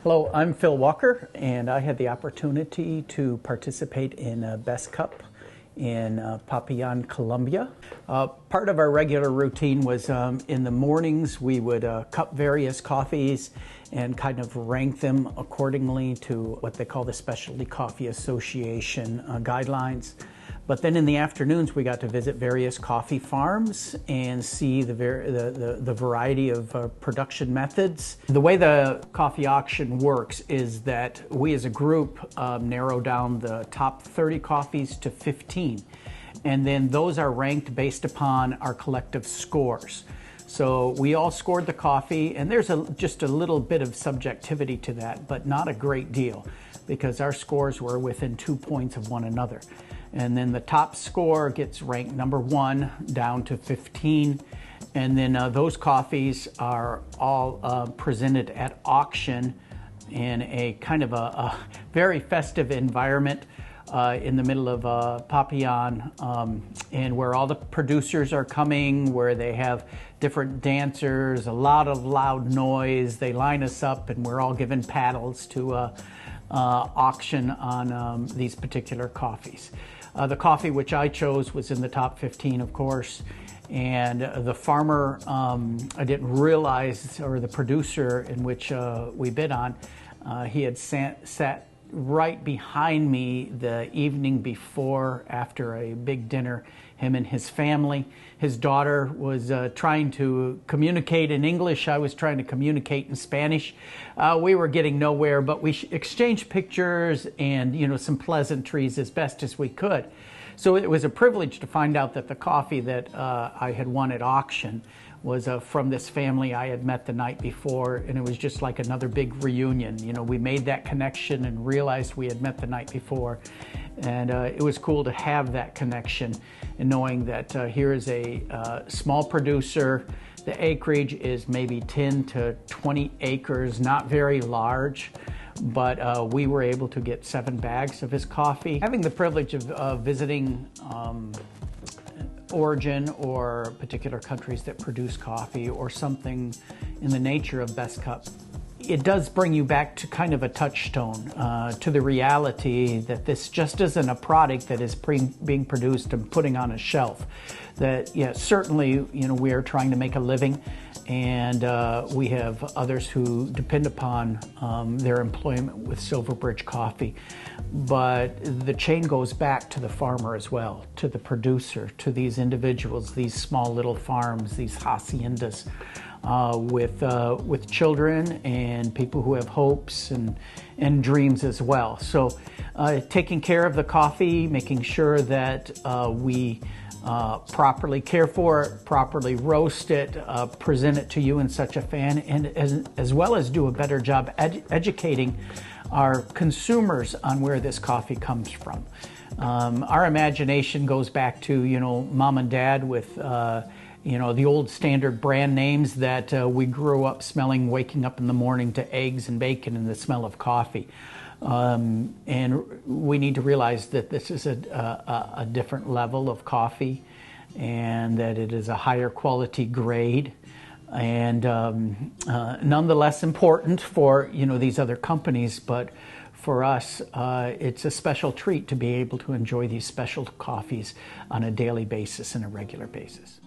Hello, I'm Phil Walker, and I had the opportunity to participate in a Best Cup in Popayán, Colombia. Part of our regular routine was in the mornings we would cup various coffees and kind of rank them accordingly to what they call the Specialty Coffee Association guidelines. But then in the afternoons we got to visit various coffee farms and see the variety of production methods. The way the coffee auction works is that we as a group narrow down the top 30 coffees to 15. And then those are ranked based upon our collective scores. So we all scored the coffee, and there's just a little bit of subjectivity to that, but not a great deal, because our scores were within 2 points of one another. And then the top score gets ranked number 1 down to 15. And then those coffees are all presented at auction in a kind of a very festive environment in the middle of Popayán, and where all the producers are coming, where they have different dancers, a lot of loud noise. They line us up and we're all given paddles to auction on these particular coffees. The coffee which I chose was in the top 15, of course, and the farmer, I didn't realize, or the producer in which we bid on, he had sat right behind me the evening before after a big dinner, him and his family. His daughter was trying to communicate in English. I was trying to communicate in Spanish. We were getting nowhere, but we exchanged pictures and some pleasantries as best as we could. So it was a privilege to find out that the coffee that I had won at auction was from this family I had met the night before, and it was just like another big reunion. We made that connection and realized we had met the night before, and it was cool to have that connection and knowing that here is a small producer. The acreage is maybe 10 to 20 acres, not very large, but we were able to get 7 bags of his coffee. Having the privilege of visiting origin or particular countries that produce coffee or something in the nature of Best Cup, it does bring you back to kind of a touchstone, to the reality that this just isn't a product that is being produced and putting on a shelf. That, yeah, certainly, we are trying to make a living, and we have others who depend upon their employment with Silverbridge Coffee. But the chain goes back to the farmer as well, to the producer, to these individuals, these small little farms, these haciendas, with children and people who have hopes and dreams as well. So taking care of the coffee, making sure that we properly care for it, properly roast it, present it to you in such a fan, and as well as do a better job educating our consumers on where this coffee comes from. Our imagination goes back to, mom and dad with the old standard brand names that we grew up smelling, waking up in the morning to eggs and bacon and the smell of coffee. And we need to realize that this is a different level of coffee, and that it is a higher quality grade, and nonetheless important for these other companies. But for us, it's a special treat to be able to enjoy these special coffees on a daily basis and a regular basis.